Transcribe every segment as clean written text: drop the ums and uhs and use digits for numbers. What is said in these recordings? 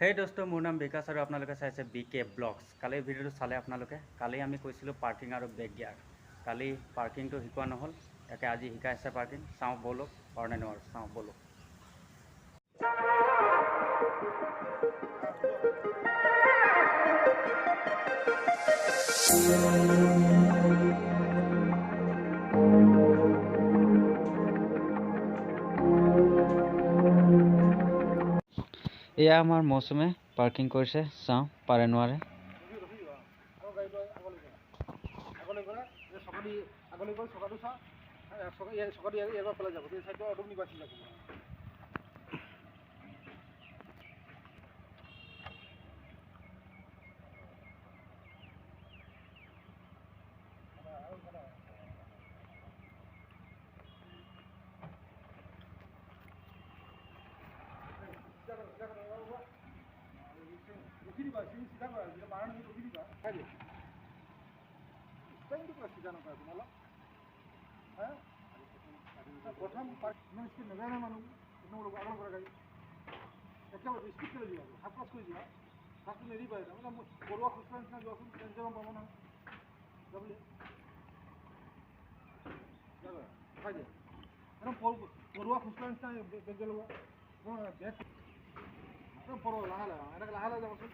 হেই দোস্ত, মোৰ নাম বিকাশ আৰু আপোনালোকে চাইছে BK ব্লগছ। কালি ভিডিঅ'টো চালে আপোনালোকে। কালি আমি কৈছিলোঁ পাৰ্কিং আৰু বেক গিয়াৰ। কালি পাৰ্কিংটো শিকোৱা নহ'ল, ইয়াকে আজি শিকাইছে পাৰ্কিং। চাওঁ ব'লক, পাৰোঁ নে নোৱাৰোঁ চাওঁ ব'লক। এয়া আমাৰ মৌচুমে পাৰ্কিং কৰিছে, চাওঁ পাৰে নোৱাৰে। प्रथम इमान स्पीड नाजाना मानूँ आगल कर गाड़ी एक स्पीड चले जाओ हाफ क्रस कर दिया हाफ नहीं पाए मतलब बड़ुआ खुसरा निचना जो टेंशन पाब ना जाबले खाई दिया एकदम बड़ुआ खुसरा निचना बेग गलो बेग एकदम पड़ो लाहा लाहा एने लाहा लाहा जाबसुन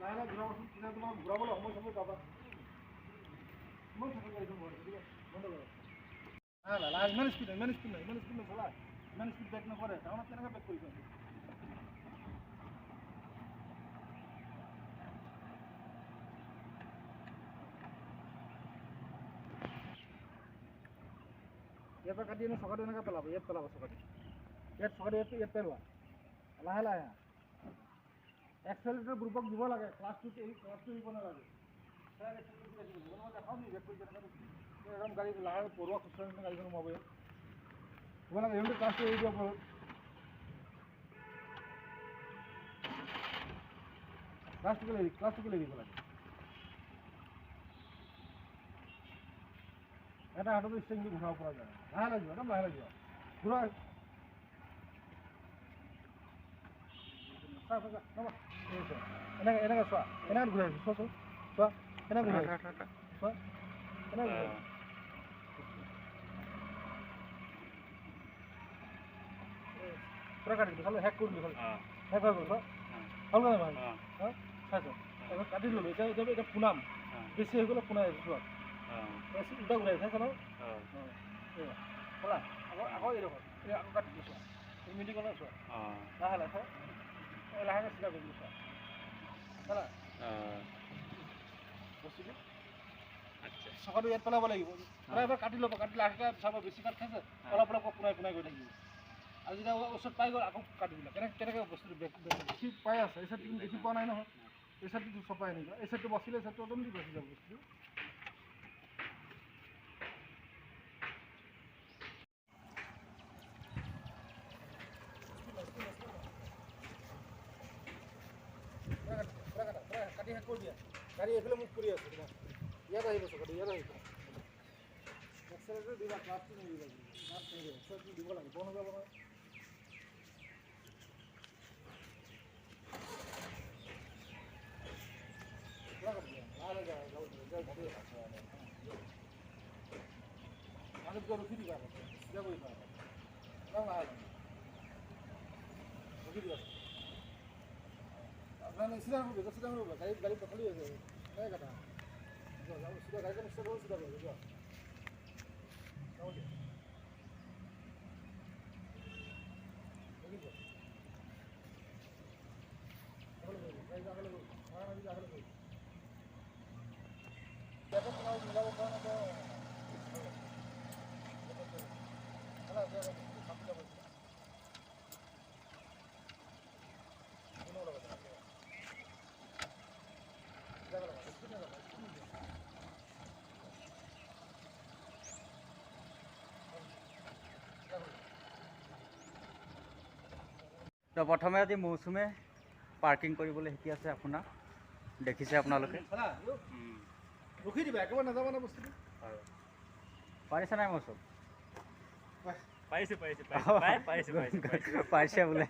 लाहा लाहा घुराबसुन किना तुम घुराबले समय समय पाबा इमान थाका गाड़ीखन बंद करो लाहा लाहा इमान स्पीड नहीं चला इमान स्पीड ब्रेक नकरे कारण केनेके ब्रेक करिছে ইয়াৰ পৰা কাটি এনে চকাটো এনেকৈ পেলাব ইয়াত পেলাব চকাটো ইয়াত চকাটো ইয়াত পেলোৱা লাহে লাহে এক্সেলেৰেটৰ গ্ৰুপক দিব লাগে ক্লাছটো দিব নালাগে দেখাওঁ নি ব্ৰেক কৰি একদম গাড়ী লাহে পৰুৱা খুচৰা নিচিনা গাড়ীখন সোমাব ইয়াত দিব লাগে সিহঁতে ক্লাছটো এৰি দিব পাৰোঁ ক্লাছটোকে এৰি দিব লাগে এটা হাততো ষ্টেৰিং দি ঘূৰাব পৰা যায় লাহে লাগিব একদম লাহে লাগিব ঘূৰা এনেকৈ চোৱা এনেকৈ ঘূৰাইছোঁ চোৱা এনেকৈ ঘূৰাইছোঁ চোৱা এনেকৈ ঘূৰাইছোঁ পুৰা কাটি দিলোঁ খালি হেক কৰি দিলোঁ খালি হেক হৈ গ'ল হ'ল নে নহয় চাইছোঁ তাৰপিছত কাটি দিলোঁ এতিয়া পুনাম বেছি হৈ গ'লে পুনাই চোৱা উল্টা ঘূৰাই চাইছ ন ক'লা আকৌ এইডোখৰ আকৌ কাটি দিছোঁ মিলি গ'লে চোৱা লাহে লাহে চোৱা লাহেকৈ চিধা কৰি দিছোঁ চোৱা বস্তুটো চকাটো ইয়াত পেলাব লাগিব এবাৰ কাটি ল'ব কাটি লাহেকৈ চাব বেছি কাট খাইছে অলপ অলপ পুনাই গৈ থাকিব আৰু যেতিয়া ওচৰত পাই গ'ল আকৌ কাটি দিলে কেনেকৈ বস্তুটো দেখি পাই আছে এই চাইডটো দেখি পোৱা নাই নহয় এই চাইডটো চপাই আনিবা এই চাইডটো বাচিলে চাইডটো অট'মেটিক বাচি যাব বস্তুটো কাটি শেষ কৰি দিয়া গাড়ী এইফালে মুখ কৰি আছে তোমাৰ ইয়াত আহিব চকাটো ইয়াত আহিব এক্সেলেৰেটৰ দিবা ক্লাছটো নিদিবা এক্সেলেৰেটৰ দিব লাগে বন্ধ হৈ যাব নহয় ৰখি দিবা চিধা কৰি দিবা ৰখি দিবা আপনার সিধা করবে গাড়ি খালি হয়ে যাবে নাই কাটা সিধা গাড়িটা স্টার্ট করে সিধা করবে তো প্ৰথমে আজি মৌচুমে পাৰ্কিং কৰিবলৈ শিকি আছে আপোনাক দেখিছে আপোনালোকে ৰখি দিবা একেবাৰে নাযাব না বস্তুটো পাৰিছে নাই মৌচুম পাইছে বোলে।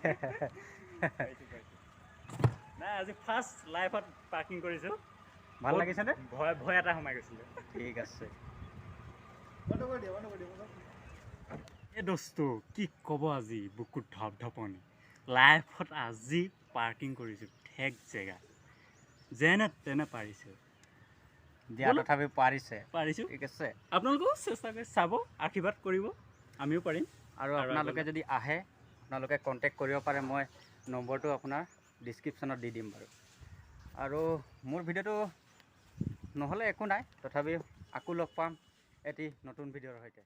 নাই আজি ফাৰ্ষ্ট লাইফত পাৰ্কিং কৰিছোঁ। ভাল লাগিছেনে? ভয় এটা সোমাই গৈছিলে। ঠিক আছে। এই দোস্ত কি ক'ব আজি বুকুত ধপধপনি। লাইফত আজি পাৰ্কিং কৰিছোঁ ঠেক জেগা। যেনে তেনে পাৰিছোঁ। দিয়া তথাপি পাৰিছে। পাৰিছোঁ। ঠিক আছে। আপোনালোকেও চেষ্টা কৰি চাব, আশীৰ্বাদ কৰিব, আমিও পাৰিম। আৰু আপোনালোকে যদি আহে আপোনালোকে কণ্টেক্ট কৰিব পাৰে, মই নম্বৰটো আপোনাৰ ডিছক্ৰিপশ্যনত দি দিম বাৰু। আৰু মোৰ ভিডিঅ'টো নহ'লে একো নাই, তথাপিও আকৌ লগ পাম এটি নতুন ভিডিঅ'ৰ সৈতে।